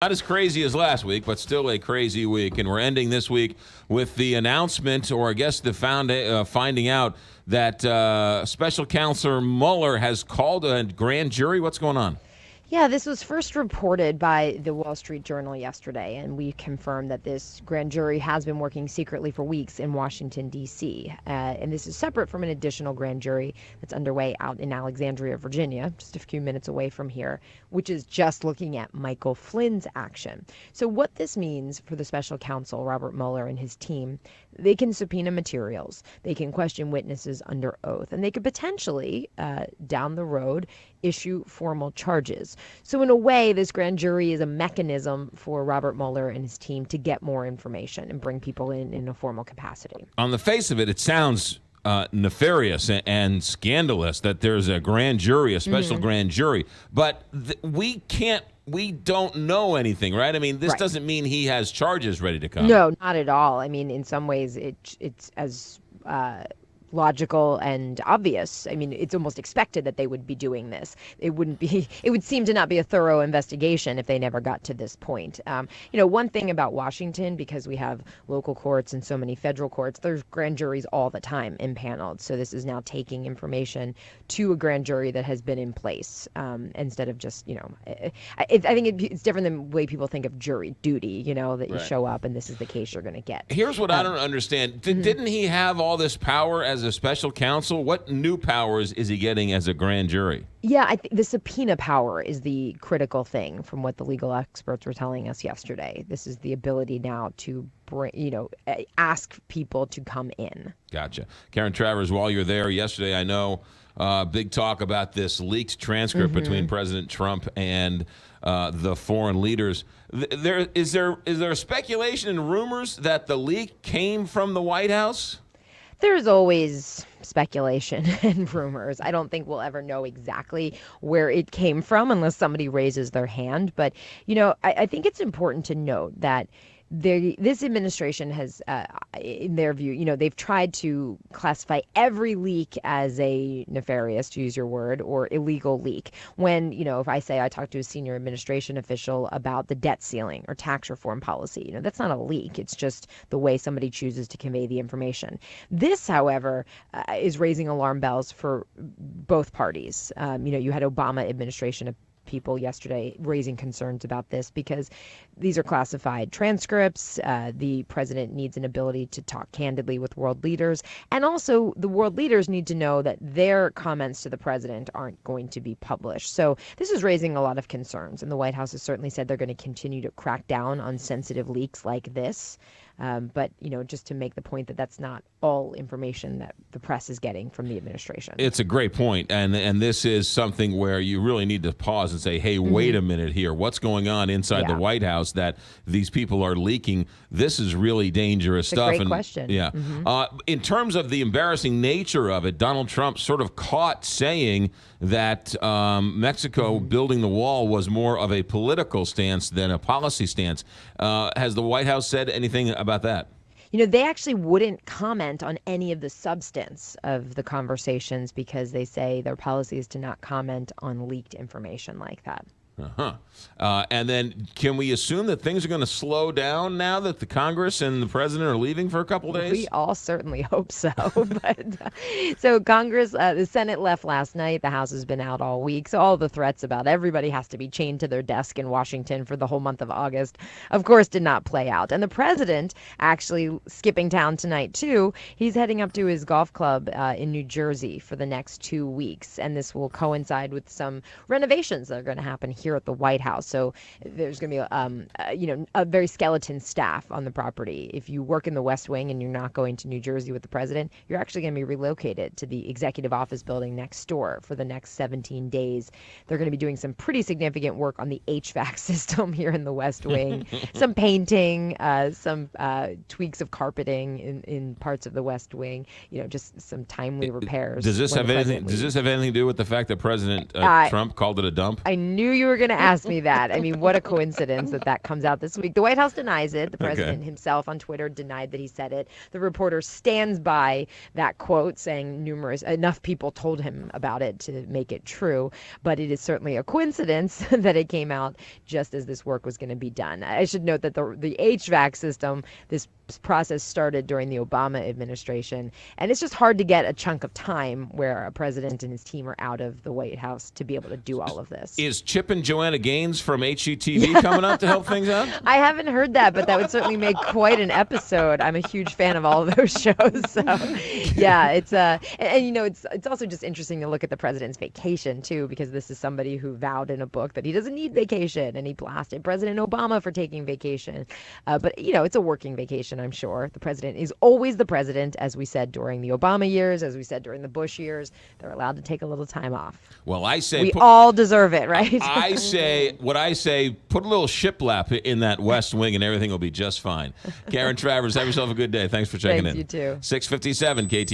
Not as crazy as last week, but still a crazy week. And we're ending this week with the announcement, or I guess the finding out that Special Counsel Mueller has called a grand jury. What's going on? Yeah, this was first reported by the Wall Street Journal yesterday, and we confirmed that this grand jury has been working secretly for weeks in Washington, D.C. And this is separate from an additional grand jury that's underway out in Alexandria, Virginia, just a few minutes away from here, which is just looking at Michael Flynn's action. So what this means for the special counsel, Robert Mueller, and his team, they can subpoena materials, they can question witnesses under oath, and they could potentially, down the road, issue formal charges. So in a way, this grand jury is a mechanism for Robert Mueller and his team to get more information and bring people in a formal capacity. On the face of it, it sounds nefarious and scandalous that there's a grand jury, a special grand jury. But we don't know anything, right? I mean, this doesn't mean he has charges ready to come. No, not at all. I mean, in some ways, it's as logical and obvious. I mean, it's almost expected that they would be doing this. It would seem to not be a thorough investigation if they never got to this point. One thing about Washington, because we have local courts and so many federal courts, there's grand juries all the time impaneled. So this is now taking information to a grand jury that has been in place instead of just, I think it's different than the way people think of jury duty, that you show up and this is the case you're going to get. Here's what I don't understand. Didn't he have all this power as a special counsel? What new powers is he getting as a grand jury? Yeah, I think the subpoena power is the critical thing from what the legal experts were telling us yesterday. This is the ability now to ask people to come in. Gotcha. Karen Travers, while you're there, yesterday I know big talk about this leaked transcript between President Trump and the foreign leaders. Is there speculation and rumors that the leak came from the White House? There's always speculation and rumors. I don't think we'll ever know exactly where it came from unless somebody raises their hand. But, I think it's important to note that this administration has, in their view, they've tried to classify every leak as a nefarious, to use your word, or illegal leak. When, if I say I talked to a senior administration official about the debt ceiling or tax reform policy, that's not a leak. It's just the way somebody chooses to convey the information. This, however, is raising alarm bells for both parties. You had Obama administration people yesterday raising concerns about this because these are classified transcripts. The president needs an ability to talk candidly with world leaders. And also the world leaders need to know that their comments to the president aren't going to be published. So this is raising a lot of concerns. And the White House has certainly said they're going to continue to crack down on sensitive leaks like this. But, just to make the point that that's not all information that the press is getting from the administration. It's a great point. And this is something where you really need to pause and say, hey, wait a minute here. What's going on inside the White House that these people are leaking? This is really dangerous stuff. It's a great question. Yeah. In terms of the embarrassing nature of it, Donald Trump sort of caught saying that Mexico building the wall was more of a political stance than a policy stance. Has the White House said anything about that? They actually wouldn't comment on any of the substance of the conversations because they say their policy is to not comment on leaked information like that. And then can we assume that things are going to slow down now that the Congress and the president are leaving for a couple days? We all certainly hope so. So Congress, the Senate left last night. The House has been out all week. So all the threats about everybody has to be chained to their desk in Washington for the whole month of August, of course, did not play out. And the president actually skipping town tonight, too. He's heading up to his golf club in New Jersey for the next 2 weeks. And this will coincide with some renovations that are going to happen here at the White House. So there's going to be a very skeleton staff on the property. If you work in the West Wing and you're not going to New Jersey with the president, you're actually going to be relocated to the executive office building next door for the next 17 days. They're going to be doing some pretty significant work on the HVAC system here in the West Wing, some painting, some tweaks of carpeting in parts of the West Wing, just some timely repairs. Does this have anything to do with the fact that President Trump called it a dump? I knew you were going to ask me that. I mean, what a coincidence that comes out this week. The White House denies it. The president himself on Twitter denied that he said it. The reporter stands by that quote, saying enough people told him about it to make it true. But it is certainly a coincidence that it came out just as this work was going to be done. I should note that the HVAC system, this process started during the Obama administration, and it's just hard to get a chunk of time where a president and his team are out of the White House to be able to do all of this. Is Chip and Joanna Gaines from HGTV coming up to help things out? I haven't heard that, but that would certainly make quite an episode. I'm a huge fan of all of those shows. So, yeah, it's it's also just interesting to look at the president's vacation too, because this is somebody who vowed in a book that he doesn't need vacation, and he blasted President Obama for taking vacation. But it's a working vacation, I'm sure. The president is always the president, as we said during the Obama years, as we said during the Bush years. They're allowed to take a little time off. Well, I say we all deserve it, right? I say put a little shiplap in that West Wing and everything will be just fine. Karen Travers, have yourself a good day. Thanks for checking in. You too. 6:57 KT.